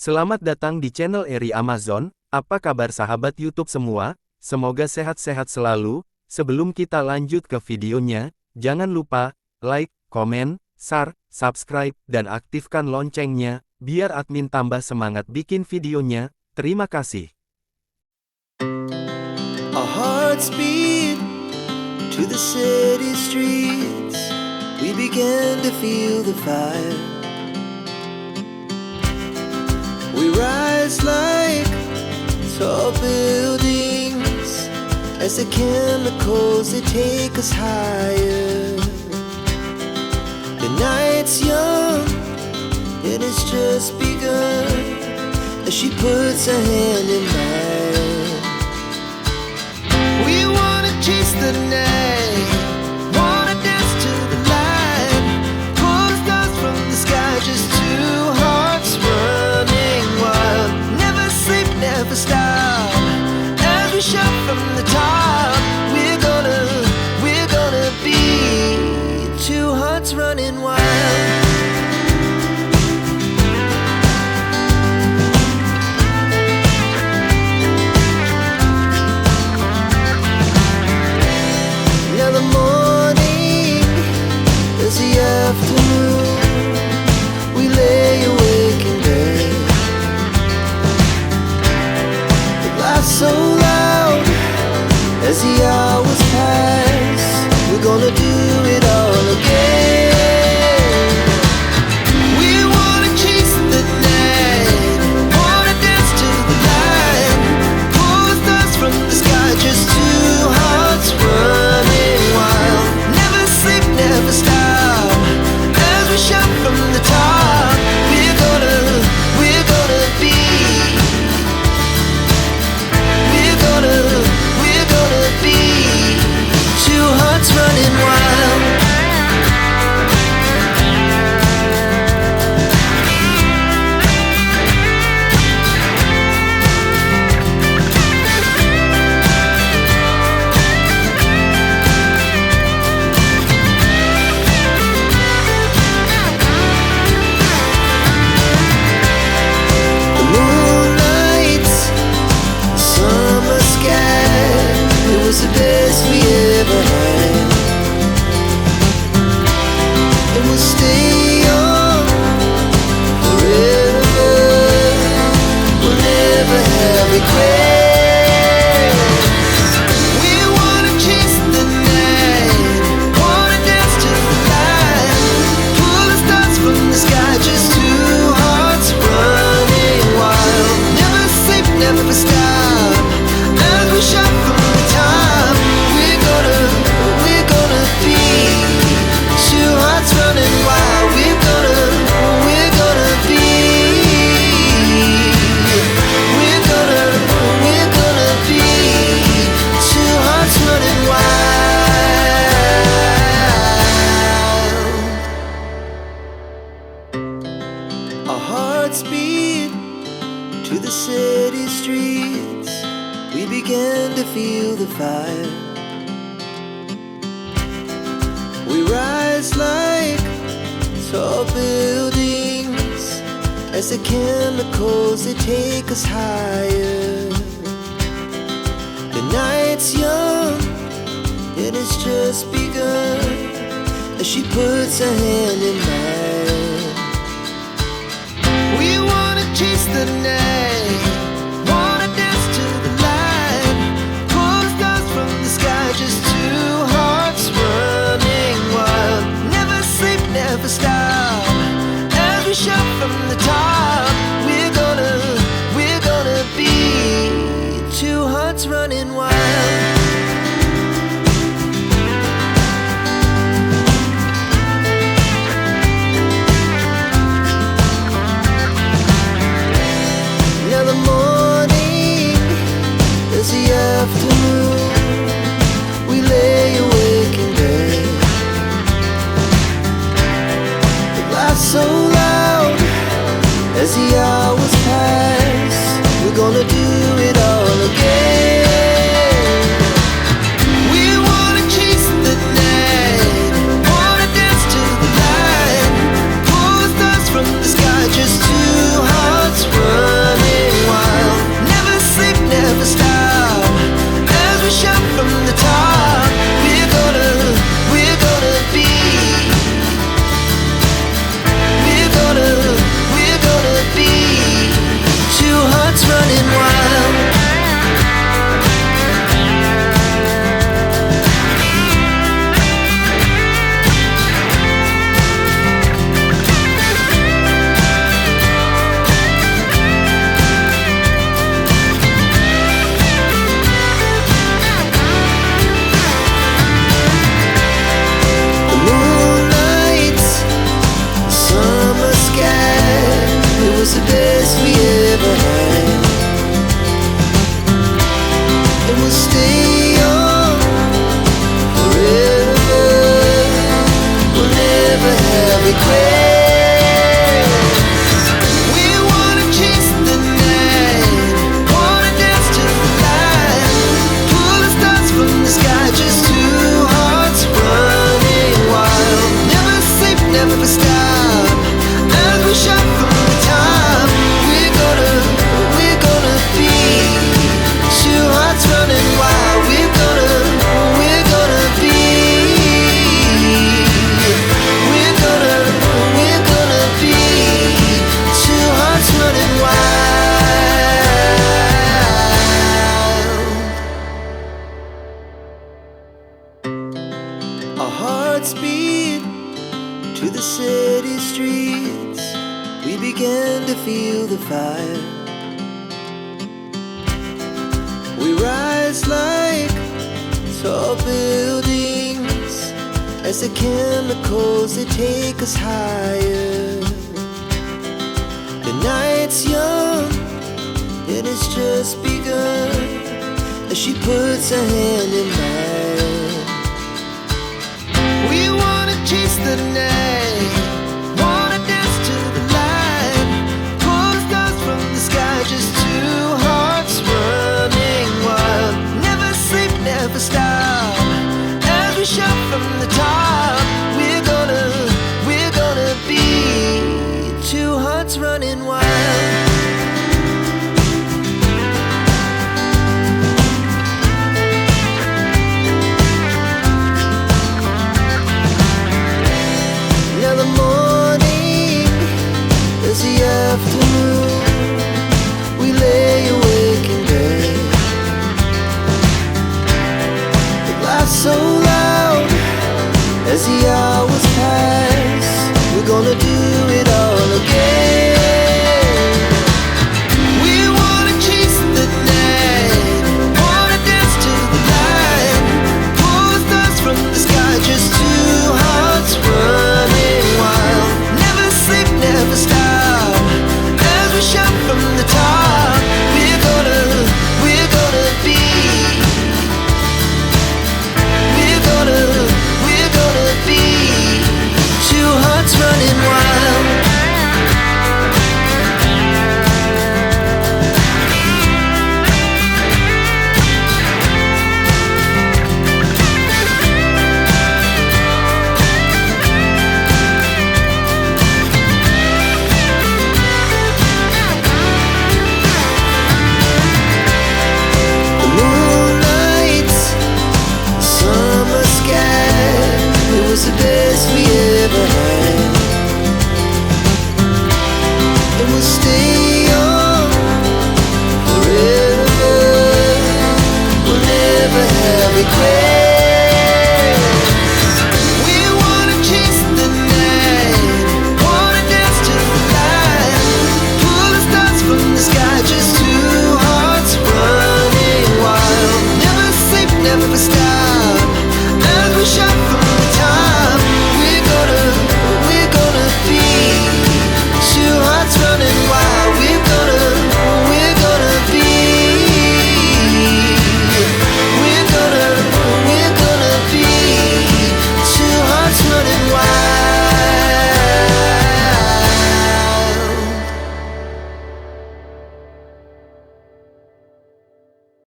Selamat datang di channel Eri Amazon. Apa kabar sahabat YouTube semua? Semoga sehat-sehat selalu. Sebelum kita lanjut ke videonya, jangan lupa like, komen, share, subscribe, dan aktifkan loncengnya, biar admin tambah semangat bikin videonya. Terima kasih. Our hearts beat to the city streets. We began to feel the fire. We rise like tall buildings as the chemicals they take us higher. The night's young and it's just begun as she puts her hand in mine. We wanna chase the night, wanna dance to the light, pull the stars from the sky, just two hearts running wild. Never sleep, never stop, as we shout from the top. We're gonna be two hearts running wild. So loud as the hours pass, we're gonna do it all again. We wanna chase the night, wanna dance to the light, pull the stars from the sky, just two hearts running wild. Never sleep, never stop, as we shout from the top. We're gonna be two hearts running wild. The moonlight, summer sky, it was the best we ever had. And we'll stay young forever. We'll never have regrets. We wanna chase the night, wanna dance to the light, pull the stars from the sky, just two hearts running wild. Never sleep, never stop, as we shout from the top. We're gonna be two hearts running wild. We're gonna be two hearts running wild. Our hearts beat to the city streets. We began to feel the fire. We rise like tall buildings as the chemicals they take us higher. The night's young and it's just begun as she puts her hand in mine. We wanna chase the night, wanna dance to the light, pull the stars from the sky, just two hearts running wild. Never sleep, never stop, as we shout from the top. We're gonna be two hearts running wild. grace. We wanna chase the night, wanna dance to the light, pull the stars from the sky, just two hearts running wild. Never sleep, never stop, as we shout from the top. We're gonna be two hearts running wild. We're gonna be. We're gonna be two hearts running wild. Our hearts beat to the city streets. We began to feel the fire. We rise like tall buildings as the chemicals, they take us higher. The night's young and it's just begun as she puts her hand in mine.